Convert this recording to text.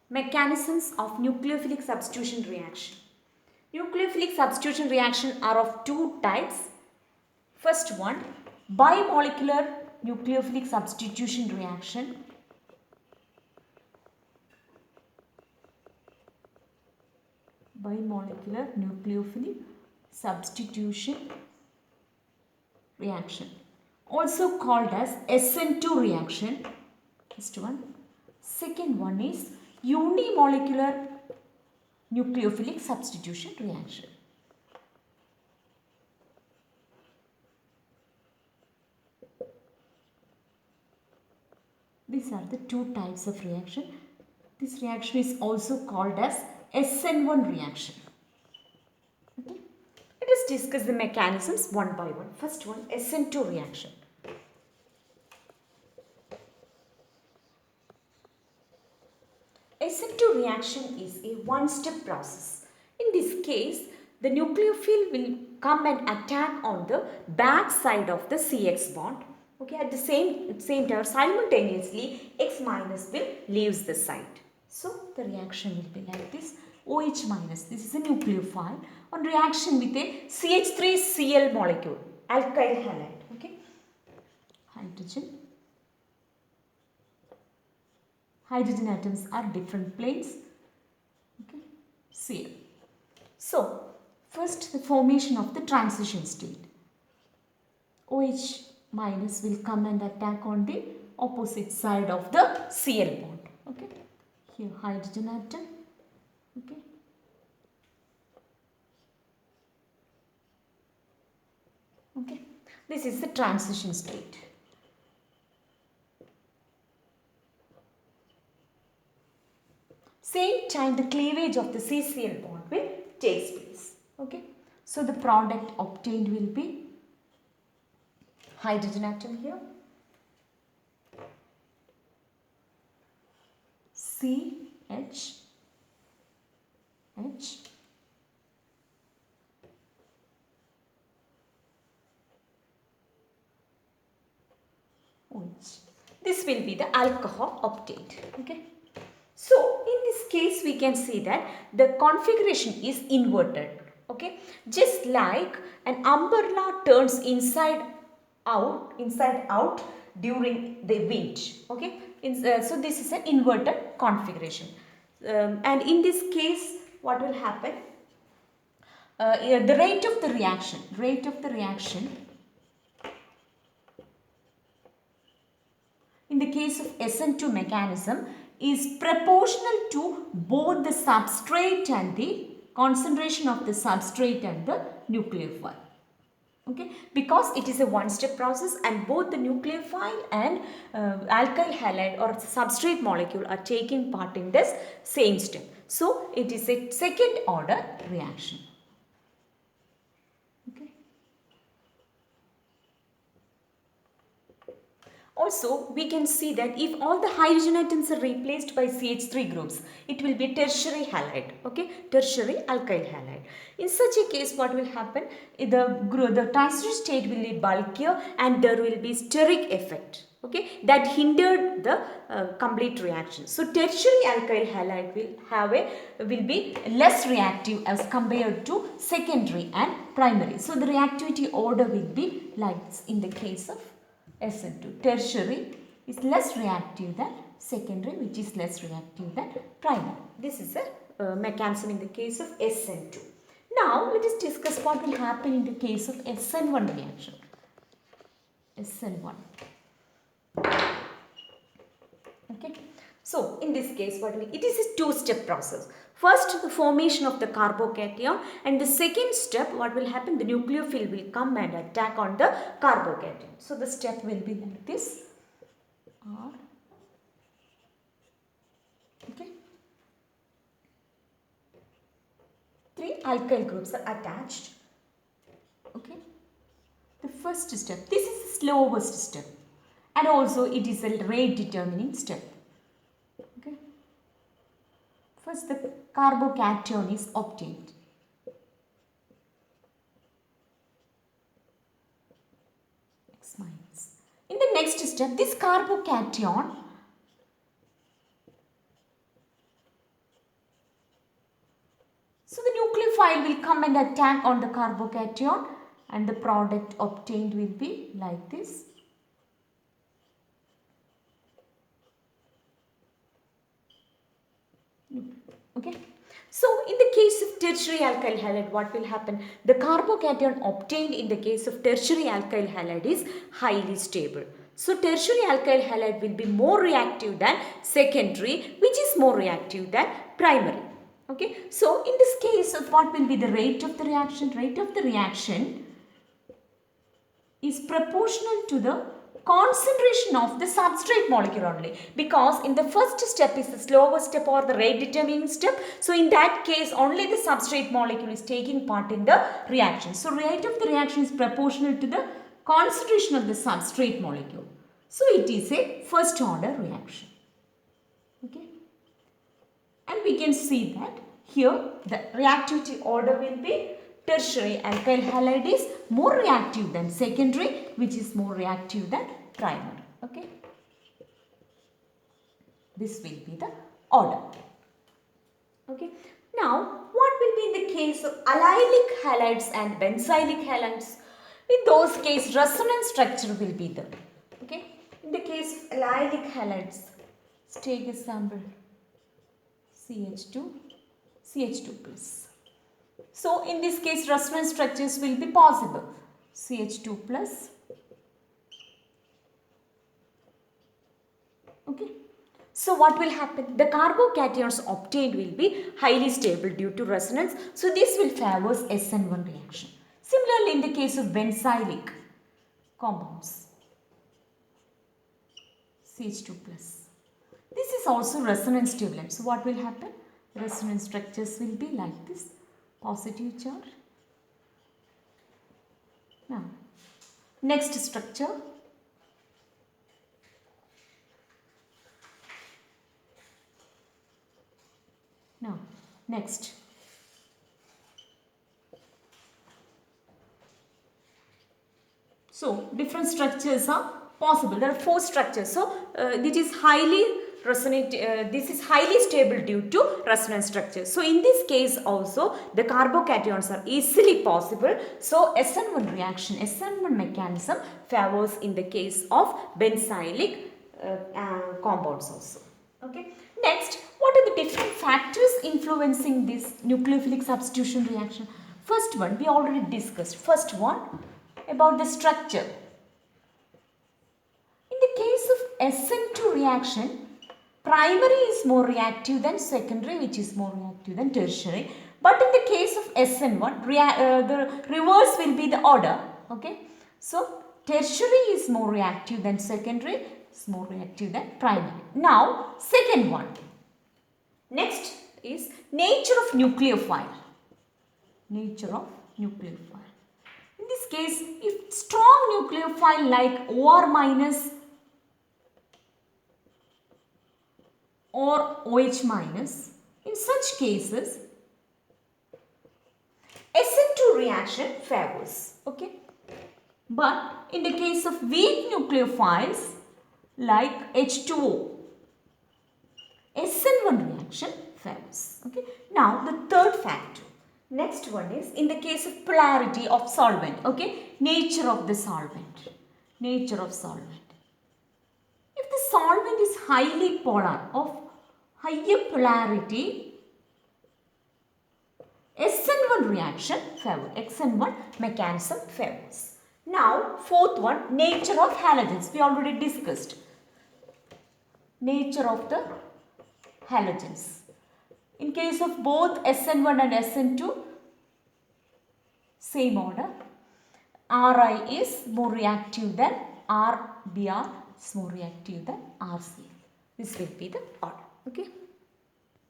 Mechanisms of nucleophilic substitution reaction. Nucleophilic substitution reaction are of two types. First one, bimolecular nucleophilic substitution reaction. Bimolecular nucleophilic substitution reaction, also called as SN2 reaction. First one. Second one is unimolecular nucleophilic substitution reaction. These are the two types of reaction. This reaction is also called as SN1 reaction. Okay. Let us discuss the mechanisms one by one. First one, SN2 reaction. SN2 reaction is a one-step process. In this case, the nucleophile will come and attack on the back side of the CX bond. Okay, at the same time, simultaneously, X minus will leaves the site. So, the reaction will be like this. OH minus, this is a nucleophile on reaction with a CH3Cl molecule, alkyl halide. Okay, hydrogen atoms are different planes. Okay, Cl. So, first the formation of the transition state. OH minus will come and attack on the opposite side of the Cl bond. Okay, here hydrogen atom. Okay, okay, this is the transition state. Same time the cleavage of the CCl bond will take place. Okay, so the product obtained will be hydrogen atom here, CH, H, OH. This will be the alcohol obtained. Okay. So, in this case we can see that the configuration is inverted. Okay. Just like an umbrella turns inside out during the wind. Okay. So, this is an inverted configuration. And in this case, what will happen? The rate of the reaction in the case of SN2 mechanism is proportional to both the substrate and the concentration of the substrate and the nucleophile. Okay, because it is a one-step process and both the nucleophile and alkyl halide or substrate molecule are taking part in this same step. So, it is a second order reaction. Okay. Also, we can see that if all the hydrogen atoms are replaced by CH3 groups, it will be tertiary halide, okay, tertiary alkyl halide. In such a case, what will happen? The transition state will be bulkier and there will be steric effect, okay, that hindered the complete reaction. So, tertiary alkyl halide will be less reactive as compared to secondary and primary. So, the reactivity order will be like in the case of SN2. Tertiary is less reactive than secondary, which is less reactive than primary. This is a mechanism in the case of SN2. Now, let us discuss what will happen in the case of SN1 reaction. SN1. Okay. So, in this case, it is a two-step process. First, the formation of the carbocation, and the second step, what will happen? The nucleophile will come and attack on the carbocation. So, the step will be like this. R. Okay. 3 alkyl groups are attached. Okay. The first step, this is the slowest step, and also it is a rate determining step. Okay. First, the carbocation is obtained. X minus. In the next step, this carbocation nucleophile will come and attack on the carbocation and the product obtained will be like this. Okay. So, in the case of tertiary alkyl halide, what will happen? The carbocation obtained in the case of tertiary alkyl halide is highly stable. So, tertiary alkyl halide will be more reactive than secondary, which is more reactive than primary. Okay. So, in this case, what will be the rate of the reaction? Rate of the reaction is proportional to the concentration of the substrate molecule only, because in the first step is the slower step or the rate determining step. So in that case only the substrate molecule is taking part in the reaction. So rate of the reaction is proportional to the concentration of the substrate molecule. So it is a first order reaction. Okay. And we can see that here the reactivity order will be tertiary alkyl halide is more reactive than secondary, which is more reactive than primary. Okay. This will be the order. Okay. Now, what will be in the case of allylic halides and benzylic halides? In those cases, resonance structure will be there. Okay. In the case of allylic halides, let's take a sample CH2 plus. So, in this case, resonance structures will be possible. CH2 plus. Okay. So, what will happen? The carbocations obtained will be highly stable due to resonance. So, this will favor SN1 reaction. Similarly, in the case of benzylic compounds, CH2 plus. This is also resonance turbulent. So, what will happen? Resonance structures will be like this. Positive charge. Now, next structure. Now, next. So, different structures are possible. There are 4 structures. So, this is highly resonate, this is highly stable due to resonance structure. So, in this case also the carbocations are easily possible. So, SN1 reaction, SN1 mechanism favors in the case of benzylic compounds also. Okay. Next, what are the different factors influencing this nucleophilic substitution reaction? First one we already discussed. First one about the structure. In the case of SN2 reaction, primary is more reactive than secondary, which is more reactive than tertiary. But in the case of SN1, the reverse will be the order. Okay. So, tertiary is more reactive than secondary, is more reactive than primary. Now, second one. Next is nature of nucleophile. Nature of nucleophile. In this case, if strong nucleophile like OR minus or OH minus, in such cases SN2 reaction favors. Okay. But in the case of weak nucleophiles like H2O, SN1 reaction favors. Okay. Now the third factor. Next one is in the case of polarity of solvent. Okay. Nature of the solvent. Nature of solvent. If the solvent is highly polar, of higher polarity, SN1 reaction favors. XN1 mechanism favors. Now, fourth one, nature of halogens. We already discussed. Nature of the halogens. In case of both SN1 and SN2, same order. Ri is more reactive than RBr, is more reactive than RC. This will be the order. Okay.